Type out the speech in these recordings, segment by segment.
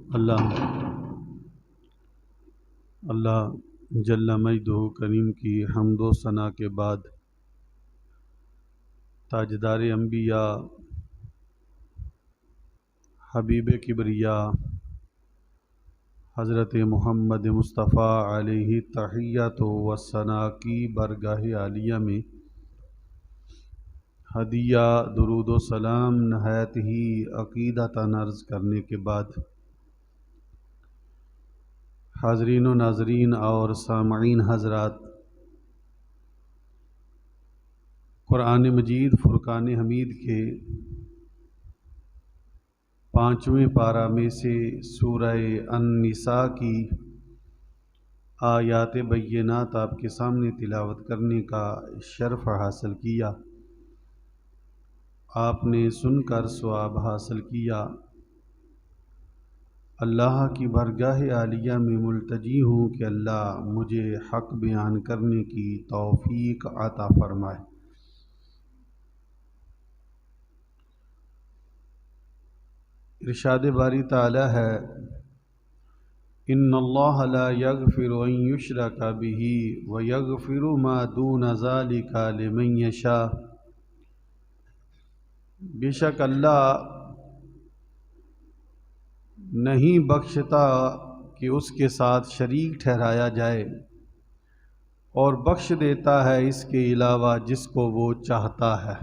अल्लाह जल्ला मजदहू करीम की हम्दो सना के बाद ताजदार अंबिया हबीब किबरिया हज़रत मुहम्मद मुस्तफ़ा अलैहि तहिय्यत व सना की बरगाह आलिया में हदिया दुरूद व सलाम नहायत ही अक़ीदतन अर्ज़ करने के बाद हाज़रीन व नाज़रीन और सामईन हज़रात, कुरान मजीद फ़ुरक़ान हमीद के 5वें पारा में से सूरह अन-निसा की आयात बय्यनात आपके सामने तिलावत करने का शर्फ़ हासिल किया। आपने सुनकर सवाब हासिल किया। अल्लाह की बरगाह आलिया में मुल्तजी हूँ कि अल्लाह मुझे हक़ बयान करने की तौफ़ीक़ अता फ़रमाए। इरशाद बारी ताला है, इन्नल्लाह ला यग़फ़िरु अन युश्रका बिही व यग़फ़िरु मा दून ज़ालिका लिमन यशा। बेशक अल्लाह नहीं बख्शता कि उसके साथ शरीक ठहराया जाए और बख्श देता है इसके अलावा जिसको वो चाहता है।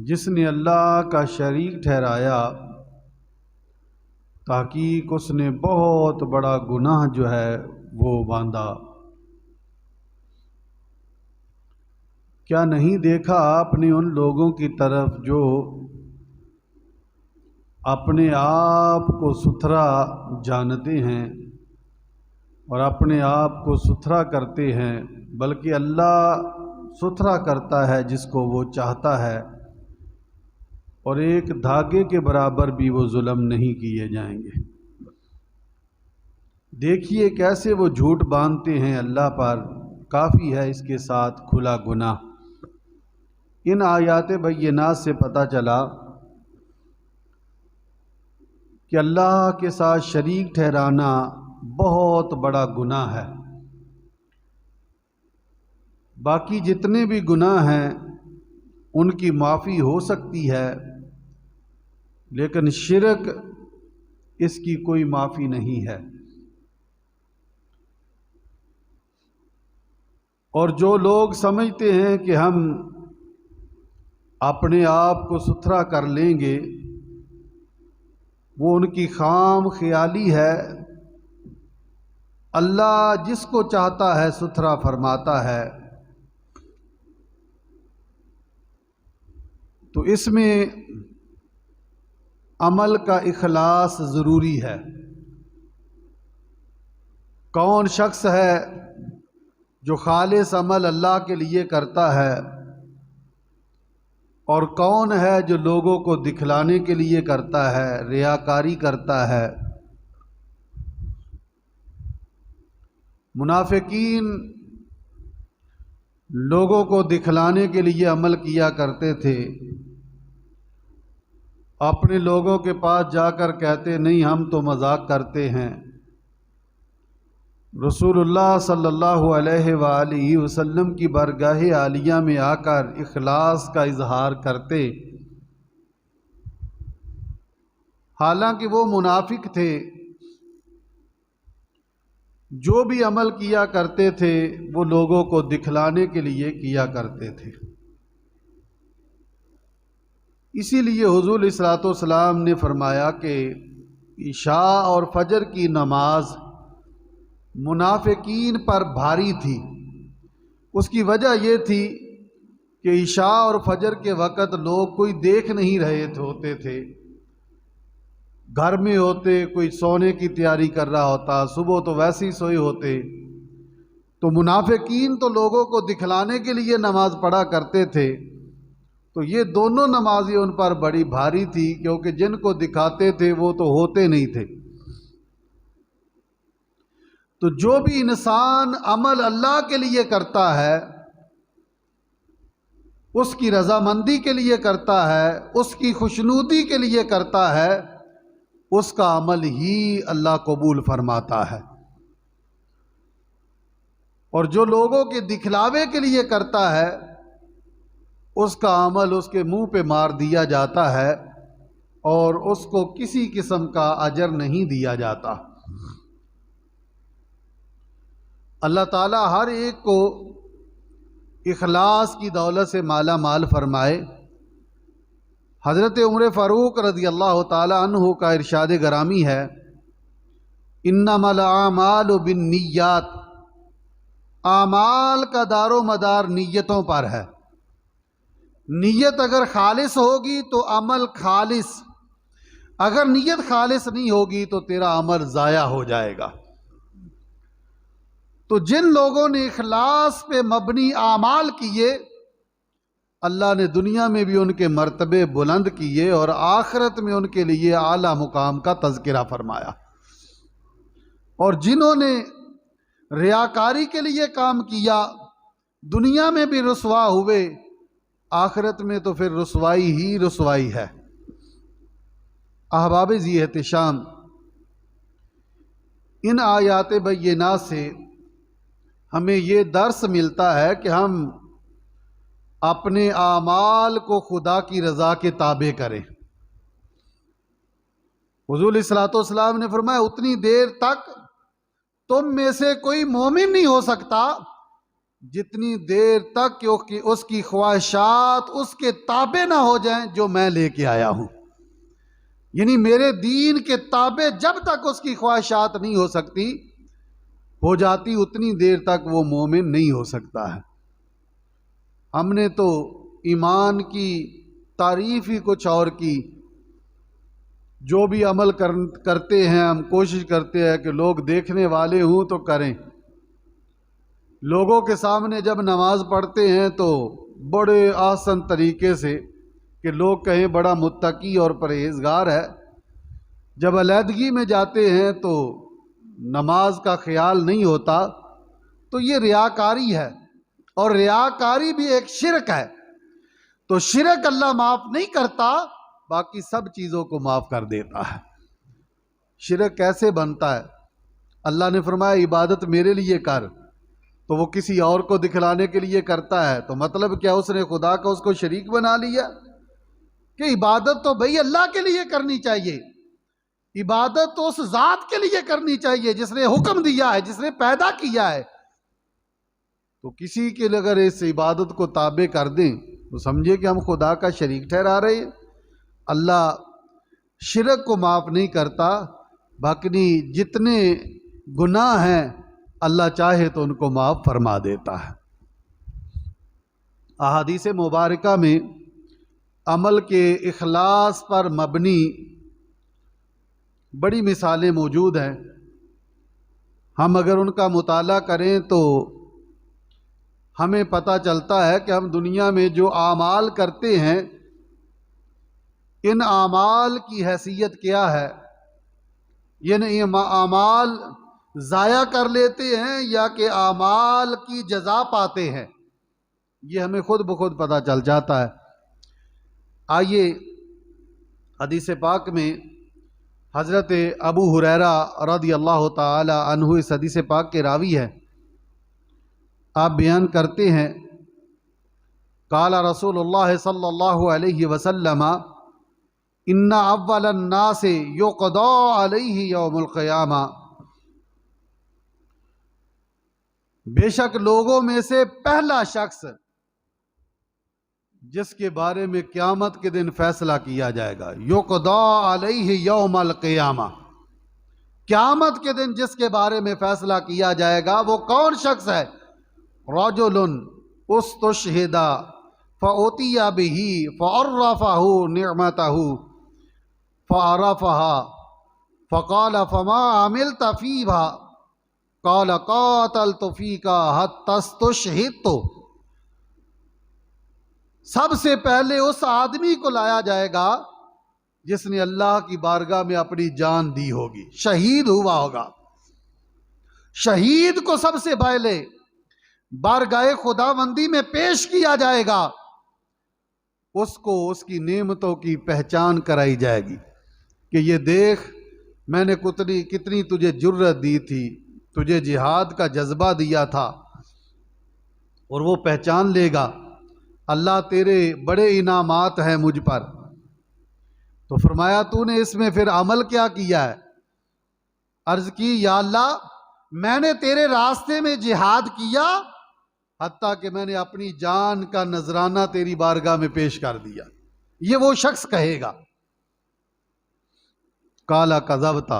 जिसने अल्लाह का शरीक ठहराया ताकीक उसने बहुत बड़ा गुनाह जो है वो बांधा। क्या नहीं देखा आपने उन लोगों की तरफ जो अपने आप को सुथरा जानते हैं और अपने आप को सुथरा करते हैं, बल्कि अल्लाह सुथरा करता है जिसको वो चाहता है और एक धागे के बराबर भी वो जुल्म नहीं किए जाएंगे। देखिए कैसे वो झूठ बांधते हैं अल्लाह पर, काफ़ी है इसके साथ खुला गुनाह। इन आयात बय्यनात से पता चला कि अल्लाह के साथ शरीक ठहराना बहुत बड़ा गुनाह है। बाकी जितने भी गुनाह हैं उनकी माफ़ी हो सकती है, लेकिन शिरक इसकी कोई माफ़ी नहीं है। और जो लोग समझते हैं कि हम अपने आप को सुथरा कर लेंगे, वो उनकी खाम ख्याली है। अल्लाह जिसको चाहता है सुथरा फरमाता है। तो इसमें अमल का इखलास ज़रूरी है। कौन शख्स है जो खालिस अमल अल्लाह के लिए करता है और कौन है जो लोगों को दिखलाने के लिए करता है, रियाकारी करता है। मुनाफिकीन लोगों को दिखलाने के लिए अमल किया करते थे। अपने लोगों के पास जाकर कहते, नहीं हम तो मजाक करते हैं। रसूलुल्लाह सल्लल्लाहु अलैहि वसल्लम की बरगाह आलिया में आकर इखलास का इजहार करते, हालांकि वो मुनाफिक थे। जो भी अमल किया करते थे वो लोगों को दिखलाने के लिए किया करते थे। इसीलिए हुज़ूर अलैहिस्सलातु वस्सलाम ने फरमाया कि इशा और फजर की नमाज मुनाफिकीन पर भारी थी। उसकी वजह यह थी कि इशा और फजर के वक़्त लोग कोई देख नहीं रहे होते थे, घर में होते, कोई सोने की तैयारी कर रहा होता, सुबह तो वैसे ही सोए होते। तो मुनाफिकीन तो लोगों को दिखलाने के लिए नमाज पढ़ा करते थे। तो ये दोनों नमाजें उन पर बड़ी भारी थी, क्योंकि जिनको दिखाते थे वो तो होते नहीं थे। तो जो भी इंसान अमल अल्लाह के लिए करता है, उसकी रजामंदी के लिए करता है, उसकी खुशनुदी के लिए करता है, उसका अमल ही अल्लाह कबूल फरमाता है। और जो लोगों के दिखलावे के लिए करता है उसका अमल उसके मुंह पे मार दिया जाता है और उसको किसी किस्म का अजर नहीं दिया जाता। अल्लाह ताला हर एक को इखलास की दौलत से माला माल फरमाए। हज़रत उमर फ़ारूक रज़ी अल्लाह ताला अन्हु का इरशाद गरामी है, इन्नमल आमालु बिन्निय्यात, आमाल का दारो मदार नीयतों पर है। नीयत अगर खालिस होगी तो अमल खालिस, अगर नीयत खालिस नहीं होगी तो तेरा अमल ज़ाया हो जाएगा। तो जिन लोगों ने इखलास पे मबनी आमाल किए, अल्लाह ने दुनिया में भी उनके मर्तबे बुलंद किए और आखिरत में उनके लिए आला मुकाम का तज़किरा फरमाया। और जिन्होंने रियाकारी के लिए काम किया, दुनिया में भी रुसवा हुए, आखिरत में तो फिर रुसवाई ही रुसवाई है। अहबाब ज़ी एहतिशाम, इन आयात बय्यिनात से हमें ये दर्स मिलता है कि हम अपने आमाल को खुदा की रज़ा के ताबे करें। हुज़ूर अलैहिस्सलातु वस्सलाम ने फरमाया, उतनी देर तक तुम में से कोई मोमिन नहीं हो सकता जितनी देर तक कि उसकी ख्वाहिशात उसके ताबे ना हो जाएं जो मैं लेके आया हूं। यानी मेरे दीन के ताबे जब तक उसकी ख्वाहिशात नहीं हो जाती, उतनी देर तक वो मोमिन नहीं हो सकता है। हमने तो ईमान की तारीफ ही कुछ और की। जो भी अमल करते हैं हम कोशिश करते हैं कि लोग देखने वाले हों तो करें। लोगों के सामने जब नमाज पढ़ते हैं तो बड़े आसान तरीके से कि लोग कहें बड़ा मुत्तकी और परहेजगार है। जब अलहदगी में जाते हैं तो नमाज का ख्याल नहीं होता, तो ये रियाकारी है। और रियाकारी भी एक शिरक है। तो शिरक अल्लाह माफ़ नहीं करता, बाकी सब चीज़ों को माफ़ कर देता है। शिरक कैसे बनता है? अल्लाह ने फरमाया इबादत मेरे लिए कर, तो वो किसी और को दिखलाने के लिए करता है। तो मतलब क्या, उसने खुदा का उसको शरीक बना लिया? कि इबादत तो भाई अल्लाह के लिए करनी चाहिए। इबादत तो उस ज़ात के लिए करनी चाहिए जिसने हुक्म दिया है, जिसने पैदा किया है। तो किसी के लिए अगर इस इबादत को ताबे कर दें तो समझे कि हम खुदा का शरीक ठहरा रहे हैं। अल्लाह शिरक को माफ़ नहीं करता, बाकी जितने गुनाह हैं अल्लाह चाहे तो उनको माफ़ फरमा देता है। अहादीस मुबारका में अमल के इखलास पर मबनी बड़ी मिसालें मौजूद हैं। हम अगर उनका मुताला करें तो हमें पता चलता है कि हम दुनिया में जो आमाल करते हैं, इन आमाल की हैसियत क्या है। ये आमाल ज़ाया कर लेते हैं या कि आमाल की जज़ा पाते हैं, ये हमें खुद ब खुद पता चल जाता है। आइए हदीस पाक में हज़रत अबू हुरैरा रज़ियल्लाहु ताला अन्हु इस हदीस पाक के रावी है। आप बयान करते हैं, काला रसूलुल्लाह सल्लल्लाहु अलैहि वसल्लम इन्ना अव्वलन नासे युक़दा अलैहि यौमुल क़ियामा, बेशक लोगों में से पहला शख्स जिसके बारे में क़यामत के दिन फैसला किया जाएगा, युक़दा अलैहि यौमुल क़ियामा, क़यामत के दिन जिसके बारे में फैसला किया जाएगा वो कौन शख्स है? रजुलुन उस्तुशहिदा फ़उतिया बिही फ़अर्रफ़हु निअमतहु फ़अरफ़हा फ़क़ाल फ़मा अमिलत फ़ीहा क़ाल क़ातलतु फ़ीका हत्ता इस्तुशहिदतु। सबसे पहले उस आदमी को लाया जाएगा जिसने अल्लाह की बारगाह में अपनी जान दी होगी, शहीद हुआ होगा। शहीद को सबसे पहले बारगाह खुदाबंदी में पेश किया जाएगा, उसको उसकी नेमतों की पहचान कराई जाएगी कि ये देख मैंने कितनी कितनी तुझे जुर्रत दी थी, तुझे जिहाद का जज्बा दिया था, और वो पहचान लेगा अल्लाह तेरे बड़े इनामात हैं मुझ पर। तो फरमाया तूने इसमें फिर अमल क्या किया है? अर्ज की या अल्लाह मैंने तेरे रास्ते में जिहाद किया, हत्ता कि मैंने अपनी जान का नजराना तेरी बारगाह में पेश कर दिया। ये वो शख्स कहेगा। काला कज़बता,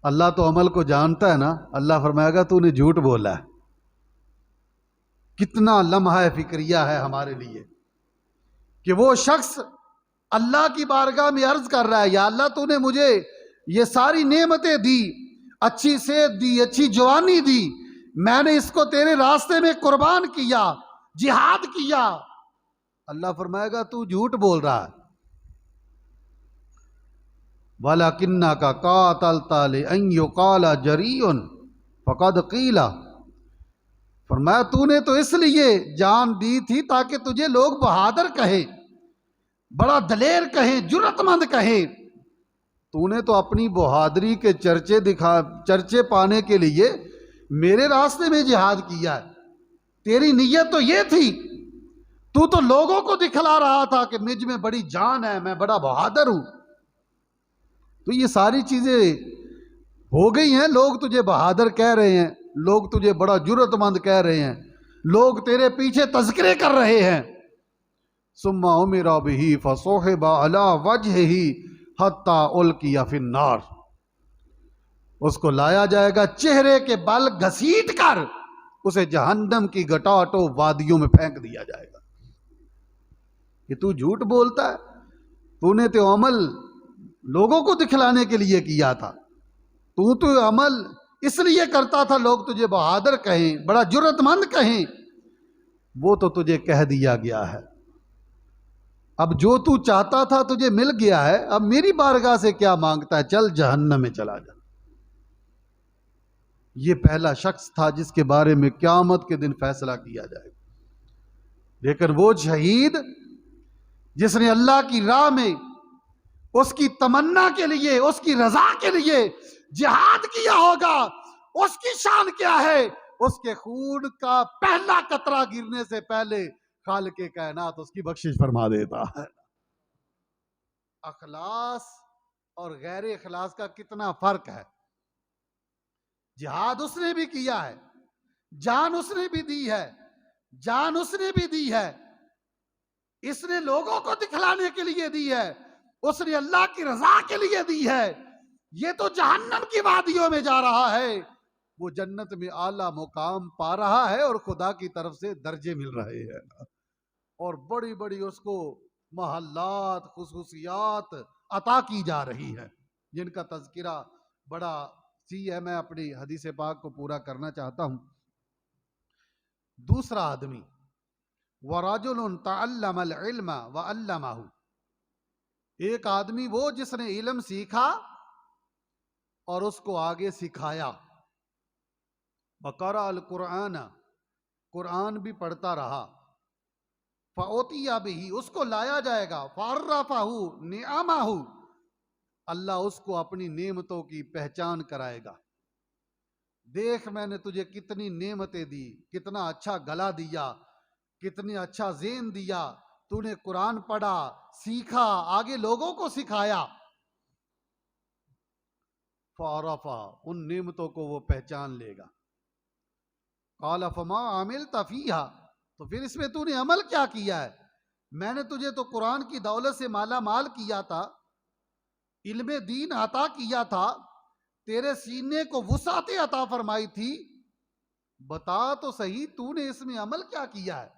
अल्लाह तो अमल को जानता है ना। अल्लाह फरमाएगा तूने झूठ बोला है। कितना लम्हा फिक्रिया है हमारे लिए कि वो शख्स अल्लाह की बारगाह में अर्ज कर रहा है, या अल्लाह तूने मुझे ये सारी नेमतें दी, अच्छी सेहत दी, अच्छी जवानी दी, मैंने इसको तेरे रास्ते में कुर्बान किया, जिहाद किया। अल्लाह फरमाएगा तू झूठ बोल रहा है। वाला किन्ना का कातल ताले अयो काला जरीउन फकद कीला, फरमाया तूने तो इसलिए जान दी थी ताकि तुझे लोग बहादुर कहें, बड़ा दलेर कहें, जुर्रतमंद कहें। तूने तो अपनी बहादुरी के चर्चे पाने के लिए मेरे रास्ते में जिहाद किया है। तेरी नीयत तो ये थी, तू तो लोगों को दिखला रहा था कि मुझ में बड़ी जान है, मैं बड़ा बहादुर हूं। तो ये सारी चीजें हो गई हैं। लोग तुझे बहादुर कह रहे हैं, लोग तुझे बड़ा जुर्रतमंद कह रहे हैं, लोग तेरे पीछे तज़किरे कर रहे हैं। सुम्मा उमिरा बिही फसोहिबा अला वजहिही हत्ता उल्किया फिन्नार, उसको लाया जाएगा चेहरे के बल घसीट कर, उसे जहन्नम की घटाटो वादियों में फेंक दिया जाएगा। कि तू झूठ बोलता है, तूने तो अमल लोगों को दिखलाने के लिए किया था, तू तो अमल इसलिए करता था लोग तुझे बहादुर कहें, बड़ा जुर्रतमंद कहें। वो तो तुझे कह दिया गया है। अब जो तू चाहता था तुझे मिल गया है, अब मेरी बारगाह से क्या मांगता है? चल जहन्नम में चला जा। ये पहला शख्स था जिसके बारे में क़यामत के दिन फैसला किया जाएगा। लेकिन वो शहीद जिसने अल्लाह की राह में उसकी तमन्ना के लिए, उसकी रजा के लिए जिहाद किया होगा, उसकी शान क्या है? उसके खून का पहला कतरा गिरने से पहले खालिक़े कायनात उसकी बख्शिश फरमा देता है। अखलास और गैर इखलास का कितना फर्क है। जिहाद उसने भी किया है, जान उसने भी दी है, जान उसने भी दी है, इसने लोगों को दिखलाने के लिए दी है, उसने अल्लाह की रजा के लिए दी है। ये तो जहन्नम की वादियों में जा रहा है, वो जन्नत में आला मुकाम पा रहा है और खुदा की तरफ से दर्जे मिल रहे हैं, और बड़ी बड़ी उसको महल्लात, खुसूसियात अता की जा रही है, जिनका तज़किरा बड़ा सी है। मैं अपनी हदीस पाक को पूरा करना चाहता हूं। दूसरा आदमी वराजुलुन तअल्लमल इल्म व अल्लमहु, एक आदमी वो जिसने इल्म सीखा और उसको आगे सिखाया। वक़रा अल कुरान, कुरान भी पढ़ता रहा। फ़ओतिया बिही, उसको लाया जाएगा। फ़अर्रफ़हु निअमहु, अल्लाह उसको अपनी नेमतों की पहचान कराएगा। देख मैंने तुझे कितनी नेमतें दी, कितना अच्छा गला दिया, कितनी अच्छा ज़ेन दिया, तूने कुरान पढ़ा, सीखा, आगे लोगों को सिखाया। फ़अरफ़ा, उन नेमतों को वो पहचान लेगा। क़ाल फ़मा अमिलत फ़ीहा, तो फिर इसमें तूने अमल क्या किया है? मैंने तुझे तो कुरान की दौलत से माला माल किया था, इल्मे दीन अता किया था, तेरे सीने को वुसाते अता फरमाई थी, बता तो सही तूने इसमें अमल क्या किया है?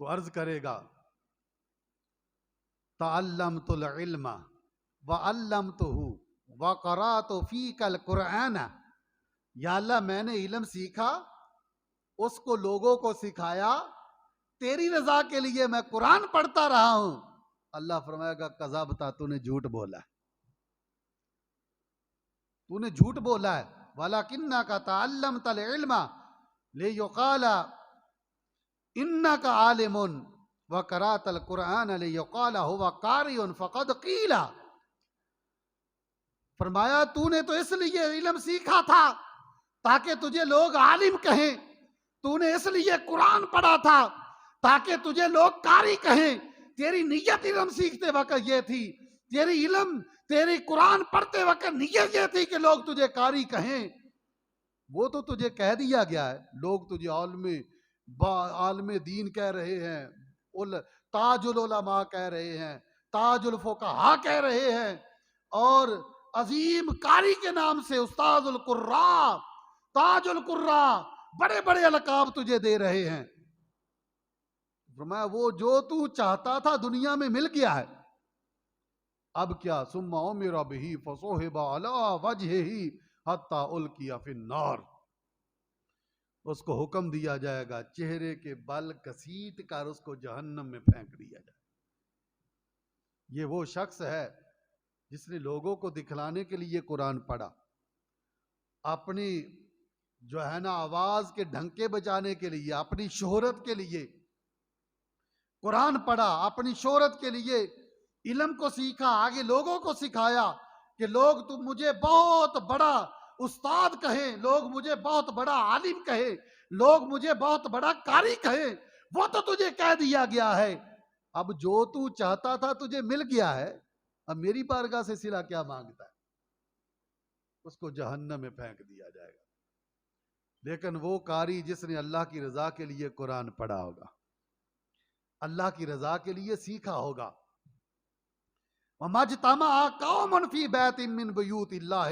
तो अर्ज करेगा तअल्लमतुल इल्म व अल्लमतुहु व क़राअतु फ़ीकल कुरआन, या अल्लाह मैंने इल्म सीखा, उसको लोगों को सिखाया, तेरी रजा के लिए मैं कुरान पढ़ता रहा हूं। अल्लाह फरमाएगा कज़ाबता, तूने झूठ बोला है, तूने झूठ बोला है। वलाकिन्ना का तअल्लमतल इल्म लियुक़ाला इन्नका आलिमुन व करातल कुरान लियुक़ाल हुवा क़ारिउन फ़क़द क़ीला। फरमाया तूने तो इसलिए इल्म सीखा था ताकि तुझे लोग आलिम कहें, तूने इसलिए कुरान पढ़ा था ताकि तुझे लोग कारी कहें। तेरी नीयत इल्म सीखते वक्त ये थी, तेरी कुरान पढ़ते वक्त नीयत ये थी कि लोग तुझे कारी कहें। वो तो तुझे कह दिया गया है, लोग तुझे आलमे दीन कह रहे हैं, ताजुल उलमा कह रहे हैं, ताजुल फुक़हा कह रहे हैं, और अजीम कारी के नाम से उस्ताजुल कुर्रा, ताजुल कुर्रा, बड़े बड़े अलकाब तुझे दे रहे हैं। फरमाया वो जो तू चाहता था दुनिया में मिल गया है, अब क्या? सुम्मा उमिरा बिही फसुहिबा अला वजहिही हत्ता उल्किया फिन्नार। उसको हुक्म दिया जाएगा चेहरे के बल घसीट कर उसको जहन्नम में फेंक दिया जाए। ये वो शख्स है जिसने लोगों को दिखलाने के लिए कुरान पढ़ा, अपनी जो है ना आवाज के ढंके बजाने के लिए, अपनी शोहरत के लिए कुरान पढ़ा, अपनी शोहरत के लिए इल्म को सीखा, आगे लोगों को सिखाया कि लोग तुम मुझे बहुत बड़ा उस्ताद कहें, लोग मुझे बहुत बड़ा आलिम कहें, लोग मुझे बहुत बड़ा कारी कहें। वो तो तुझे कह दिया गया है, अब जो तू चाहता था तुझे मिल गया है, अब मेरी बारगाह से सिला क्या मांगता है? उसको जहन्नम में फेंक दिया जाएगा। लेकिन वो कारी जिसने अल्लाह की रजा के लिए कुरान पढ़ा होगा, अल्लाह की रजा के लिए सीखा होगा, मजतमा कौमुन फी बैतिन मिन बुयूतिल्लाह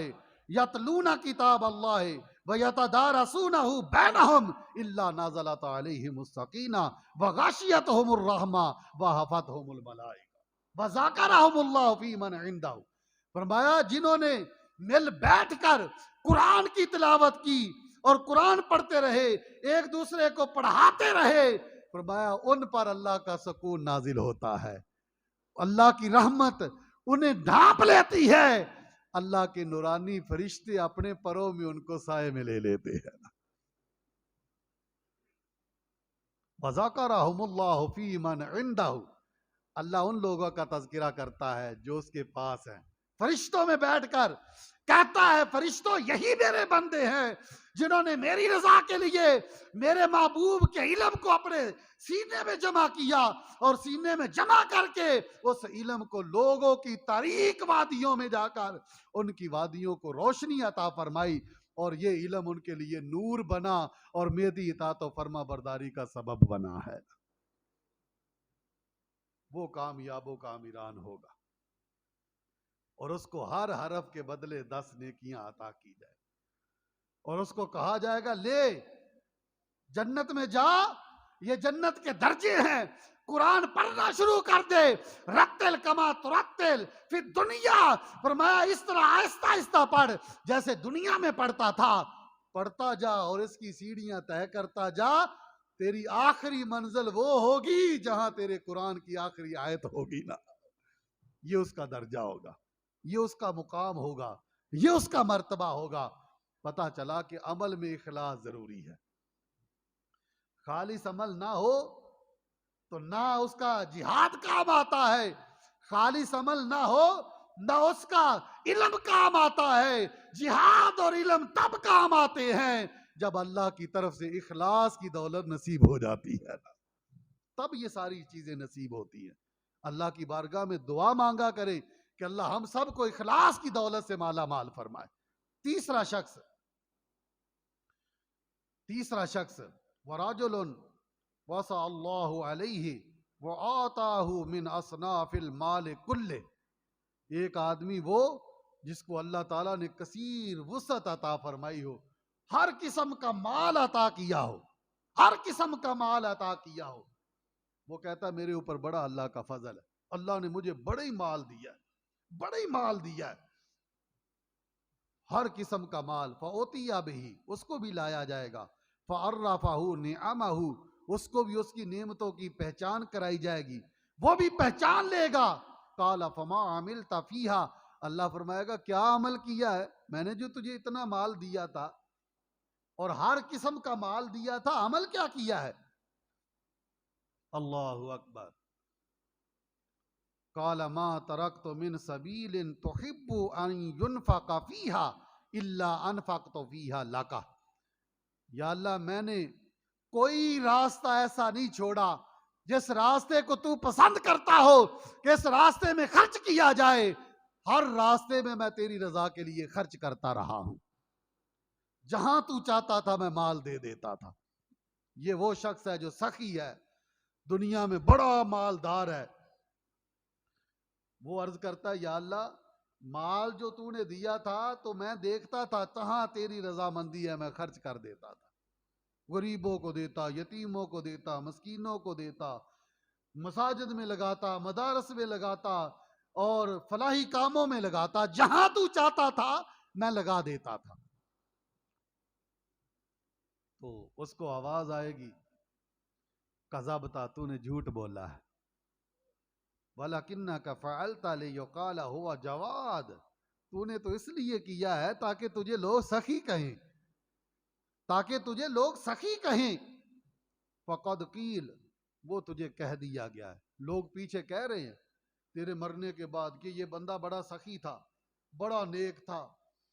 यतलूना किताब अल्लाह व यतदारसूनहु बैनहुम इल्ला नज़लत अलैहिमुस सकीना व गाशियतहुमुर रहमा व हफतहुमुल मलाइका व ज़करहुमुल्लाहु फी मन इंदहु। फरमाया जिन्होंने मिल बैठकर कुरान की तिलावत की और कुरान पढ़ते रहे, एक दूसरे को पढ़ाते रहे, फरमाया उन पर अल्लाह का सुकून नाजिल होता है, अल्लाह की रहमत उन्हें ढांप लेती है, अल्लाह के नूरानी फरिश्ते अपने परों में उनको साए में ले लेते हैं। वज़करहुमुल्लाहु फी मन इंदहु, अल्लाह उन लोगों का तज़किरा करता है जो उसके पास हैं, फरिश्तों में बैठकर कहता है फरिश्तों यही मेरे बंदे हैं जिन्होंने मेरी रजा के लिए मेरे महबूब के इल्म को अपने सीने में जमा किया और सीने में जमा करके उस इल्म को लोगों की तारीक वादियों में जाकर उनकी वादियों को रोशनी अता फरमाई, और ये इल्म उनके लिए नूर बना और मेरी इताअत और फरमा बरदारी का सबब बना है। वो कामयाबो कामिरान होगा और उसको हर हरफ के बदले 10 नेकियां अता की जाए, और उसको कहा जाएगा ले जन्नत में जा, ये जन्नत के दर्जे हैं, कुरान पढ़ना शुरू कर दे, रत्तिल कमा तुरत्तिल फिर दुनिया। फरमाया इस तरह आहिस्ता आहिस्ता पढ़ जैसे दुनिया में पढ़ता था, पढ़ता जा और इसकी सीढ़ियां तय करता जा, तेरी आखिरी मंजिल वो होगी जहां तेरे कुरान की आखिरी आयत होगी ना। ये उसका दर्जा होगा, ये उसका मुकाम होगा, ये उसका मर्तबा होगा। पता चला कि अमल में इखलास जरूरी है, खालिस अमल ना हो तो ना उसका जिहाद काम आता है, खालिस अमल ना हो ना उसका इल्म काम आता है। जिहाद और इल्म तब काम आते हैं जब अल्लाह की तरफ से इखलास की दौलत नसीब हो जाती है ना, तब ये सारी चीजें नसीब होती हैं। अल्लाह की बारगाह में दुआ मांगा करें कि अल्लाह हम सबको इखलास की दौलत से माला माल फरमाए। तीसरा शख्स वराजुलुन वसा अल्लाहु अलैहि व आताहु मिन असनाफिल माल कुल्ले, एक आदमी वो जिसको अल्लाह ताला ने कसीर वुसअत अता फरमाई हो, हर किस्म का माल अता किया हो, हर किस्म का माल अता किया हो। वो कहता है मेरे ऊपर बड़ा अल्लाह का फजल है, अल्लाह ने मुझे बड़ा ही माल दिया है, बड़ा ही माल दिया है, हर किस्म का माल। फओतिया बिही, उसको भी लाया जाएगा, फअर्रफहु निअमहु, उसको भी उसकी नेमतों की पहचान कराई जाएगी, वो भी पहचान लेगा। काला फमा अमिलता फीहा, अल्लाह फरमाएगा क्या अमल किया है, मैंने जो तुझे इतना माल दिया था और हर किस्म का माल दिया था, अमल क्या किया है? अल्लाहु अकबर। काला मा तरक्तु मिन सबीलिन तुहिब्बु अन युनफक़ फ़ीहा इल्ला अनफ़क़्तु फ़ीहा लका। या अल्लाह, मैंने कोई रास्ता ऐसा नहीं छोड़ा जिस रास्ते को तू पसंद करता हो कि इस रास्ते में खर्च किया जाए। हर रास्ते में मैं तेरी रजा के लिए खर्च करता रहा हूं। जहां तू चाहता था मैं माल दे देता था। ये वो शख्स है जो सखी है, दुनिया में बड़ा मालदार है। वो अर्ज करता है, या अल्लाह, माल जो तूने दिया था तो मैं देखता था जहां तेरी रजामंदी है मैं खर्च कर देता था। गरीबों को देता, यतीमों को देता, मस्कीनों को देता, मसाजिद में लगाता, मदारस में लगाता और फलाही कामों में लगाता। जहां तू चाहता था मैं लगा देता था। तो उसको आवाज आएगी, कज़बता, तूने झूठ बोला है। वलाकिन्नका फ़अलता लियुक़ाला हुवा जवाद, तूने तो इसलिए किया है ताकि तुझे लोग सखी कहें, ताकि तुझे लोग सखी कहें। फ़क़द क़ील, वो तुझे कह दिया गया है। लोग पीछे कह रहे हैं तेरे मरने के बाद कि ये बंदा बड़ा सखी था, बड़ा नेक था,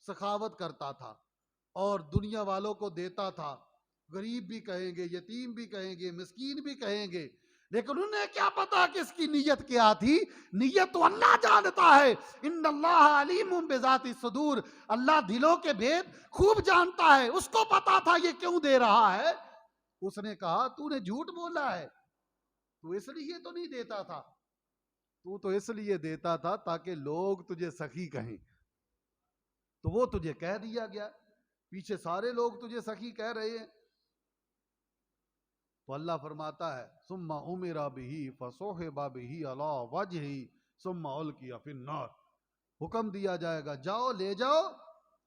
सखावत करता था और दुनिया वालों को देता था। गरीब भी कहेंगे, यतीम भी कहेंगे, मिस्कीन भी कहेंगे। लेकिन उन्हें क्या पता कि इसकी नीयत क्या थी। नीयत तो अल्लाह जानता है। इन्नल्लाह अलीमुम बिज़ाति सुदूर, अल्लाह दिलों के भेद खूब जानता है। उसको पता था ये क्यों दे रहा है। उसने कहा, तूने झूठ बोला है, तू इसलिए तो नहीं देता था, तू तो इसलिए देता था ताकि लोग तुझे सखी कहें। तो वो तुझे कह दिया गया, पीछे सारे लोग तुझे सखी कह रहे हैं। तो अल्लाह फरमाता है, सुम्मा उमिरा बिही फसोहिबा बिही अला वजही सुम्मा उल्किया फिन्नार, हुक्म दिया जाएगा, जाओ ले जाओ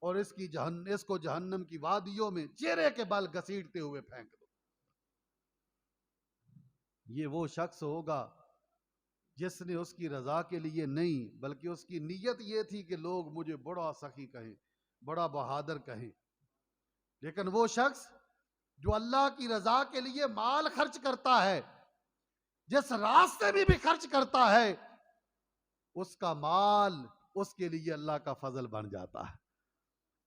और इसको जहन्नम की वादियों में चेहरे के बल घसीटते हुए फेंक दो। ये वो शख्स होगा जिसने उसकी रजा के लिए नहीं, बल्कि उसकी नीयत ये थी कि लोग मुझे बड़ा सखी कहें, बड़ा बहादुर कहें। लेकिन वो शख्स जो अल्लाह की रजा के लिए माल खर्च करता है, जिस रास्ते में भी खर्च करता है, उसका माल उसके लिए अल्लाह का फजल बन जाता है,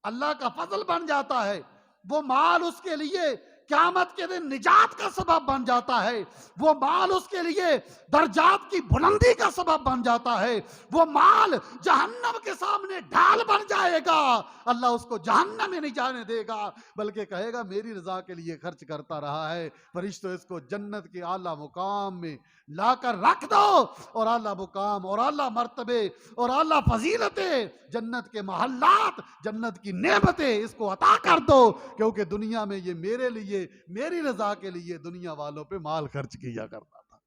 अल्लाह का फजल बन जाता है। वो माल उसके लिए क़यामत के दिन निजात का सबब बन जाता है। वो माल उसके लिए दर्जात की बुलंदी का सबब बन जाता है। वो माल जहन्नम के सामने ढाल बन जाएगा। अल्लाह उसको जहन्नम में नहीं जाने देगा, बल्कि कहेगा मेरी रजा के लिए खर्च करता रहा है, फरिश्तों इसको जन्नत के आला मुकाम में लाकर रख दो और आला मुकाम और आला मर्तबे और आला फजीलतें, जन्नत के महल्लात, जन्नत की नेमतें इसको अता कर दो, क्योंकि दुनिया में ये मेरे लिए, मेरी रजा के लिए दुनिया वालों पे माल खर्च किया करता था।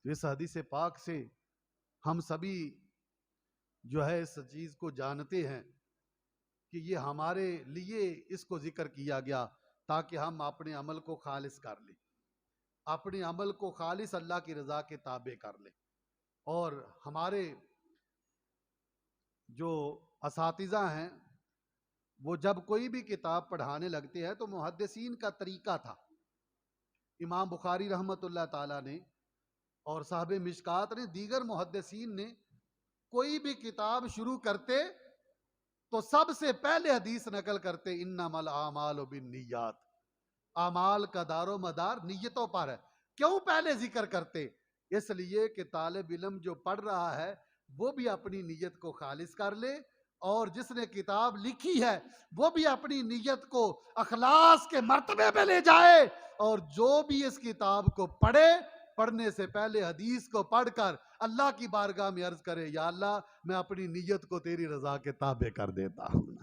इस हदीस पाक से हम सभी जो है इस चीज को जानते हैं कि ये हमारे लिए इसको जिक्र किया गया ताकि हम अपने अमल को खालिस कर लें, अपने अमल को खालिस अल्लाह की रजा के ताबे कर लें। और हमारे जो असातिज़ा हैं वो जब कोई भी किताब पढ़ाने लगते हैं तो मुहद्दिसीन का तरीका था, इमाम बुखारी रहमतुल्लाह ताला ने और साहब मिशकात ने, दीगर मुहद्दिसीन ने, कोई भी किताब शुरू करते तो सबसे पहले हदीस नकल करते, इन्नमल आमालु बिन्नियात, आमाल का दारो मदार नीयतों पर है। क्यों पहले जिक्र करते? इसलिए कि तालिब इल्म जो पढ़ रहा है वो भी अपनी नीयत को खालिस कर ले और जिसने किताब लिखी है वो भी अपनी नीयत को अखलास के मर्तबे पे ले जाए। और जो भी इस किताब को पढ़े, पढ़ने से पहले हदीस को पढ़कर अल्लाह की बारगाह में अर्ज करे, या अल्लाह, मैं अपनी नीयत को तेरी रजा के ताबे कर देता हूं।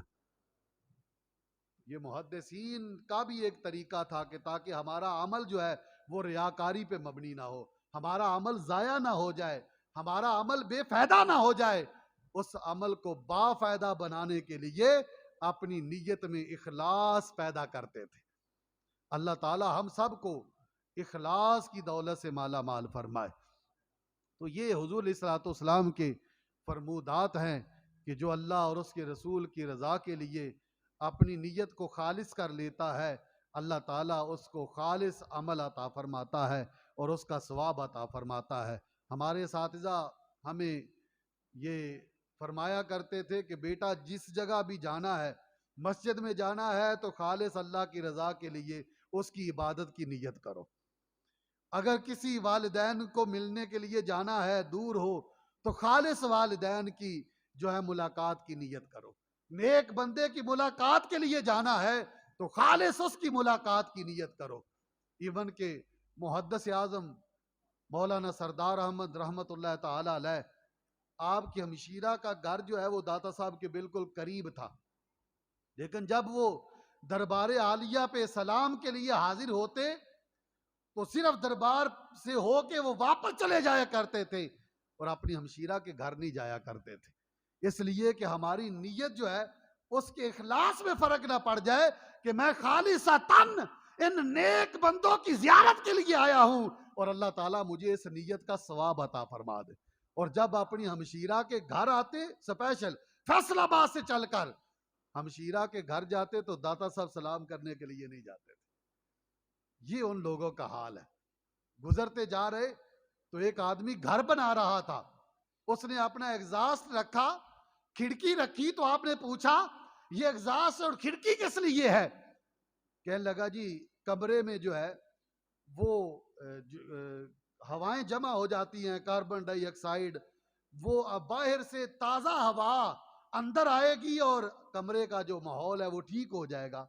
ये मुहद्दिसीन का भी एक तरीका था कि ताकि हमारा अमल जो है वो रियाकारी पे मबनी ना हो, हमारा अमल जाया ना हो जाए, हमारा अमल बेफायदा ना हो जाए। उस अमल को बाफायदा बनाने के लिए अपनी नीयत में इखलास पैदा करते थे। अल्लाह ताला हम सबको इखलास की दौलत से माला माल फरमाए। तो ये हुजूर अलैहिस्सलाम के फरमूदात हैं कि जो अल्लाह और उसके रसूल की रजा के लिए अपनी नीयत को खालिस कर लेता है, अल्लाह ताला उसको खालिस अमल अता फरमाता है और उसका सवाब अता फरमाता है। हमारे साथिज़ा हमें ये फरमाया करते थे कि बेटा जिस जगह भी जाना है, मस्जिद में जाना है तो खालिस अल्लाह की रज़ा के लिए उसकी इबादत की नीयत करो। अगर किसी वालिदैन को मिलने के लिए जाना है, दूर हो, तो खालिस वालिदैन की जो है मुलाकात की नीयत करो। नेक बंदे की मुलाकात के लिए जाना है तो खालिस उसकी मुलाकात की नीयत करो। इवन के मुहद्दिस आज़म मौलाना सरदार अहमद रहमतुल्लाह ताला अलैह, आपकी हमशीरा का घर जो है वो दाता साहब के बिल्कुल करीब था, लेकिन जब वो दरबार आलिया पे सलाम के लिए हाजिर होते तो सिर्फ दरबार से होके वो वापस चले जाया करते थे और अपनी हमशीरा के घर नहीं जाया करते थे, इसलिए कि हमारी नीयत जो है उसके इखलास में फर्क ना पड़ जाए कि मैं खालिसतन इन नेक बंदों की जियारत के लिए आया हूं और अल्लाह ताला मुझे इस नीयत का सवाब अता फरमा दे। और जब अपनी हमशीरा के घर आते, स्पेशल फैसलाबाद से चलकर हमशीरा के घर जाते, तो दाता साहब सलाम करने के लिए नहीं जाते थे। ये उन लोगों का हाल है। गुजरते जा रहे तो एक आदमी घर बना रहा था, उसने अपना एग्जॉस्ट रखा, खिड़की रखी, तो आपने पूछा ये एग्जॉस्ट और खिड़की किस लिए है? कहने लगा जी कमरे में जो है वो हवाएं जमा हो जाती हैं, कार्बन डाइऑक्साइड, वो अब बाहर से ताजा हवा अंदर आएगी और कमरे का जो माहौल है वो ठीक हो जाएगा,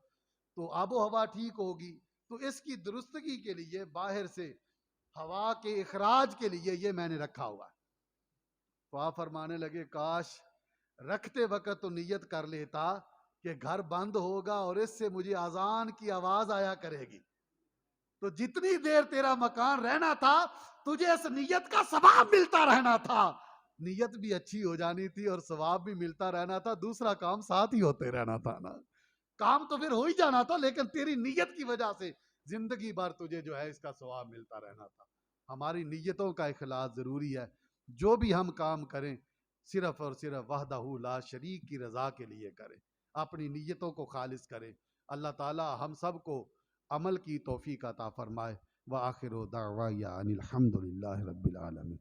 तो आबो हवा ठीक होगी। तो इसकी दुरुस्तगी के लिए बाहर से हवा के इखराज के लिए ये मैंने रखा हुआ है। तो आप फरमाने लगे काश रखते वक्त तो नियत कर लेता कि घर बंद होगा और इससे मुझे अजान की आवाज आया करेगी, तो जितनी देर तेरा मकान रहना था तुझे इस नियत का सवाब मिलता रहना था। नियत भी अच्छी हो जानी थी और सवाब भी मिलता रहना था, दूसरा काम साथ ही होते रहना था ना। काम तो फिर हो ही जाना था, लेकिन तेरी नियत की वजह से जिंदगी भर तुझे जो है इसका सवाब मिलता रहना था। हमारी नियतों का इखलास जरूरी है। जो भी हम काम करें सिर्फ और सिर्फ वहदहू ला शरीक की रजा के लिए करें, अपनी नियतों को खालिस करें। अल्लाह ताला हम सब को अमल की तौफीक अता फरमाए। व आखिर दावा या अनिल हम्दुलिल्लाहि रब्बिल आलमीन।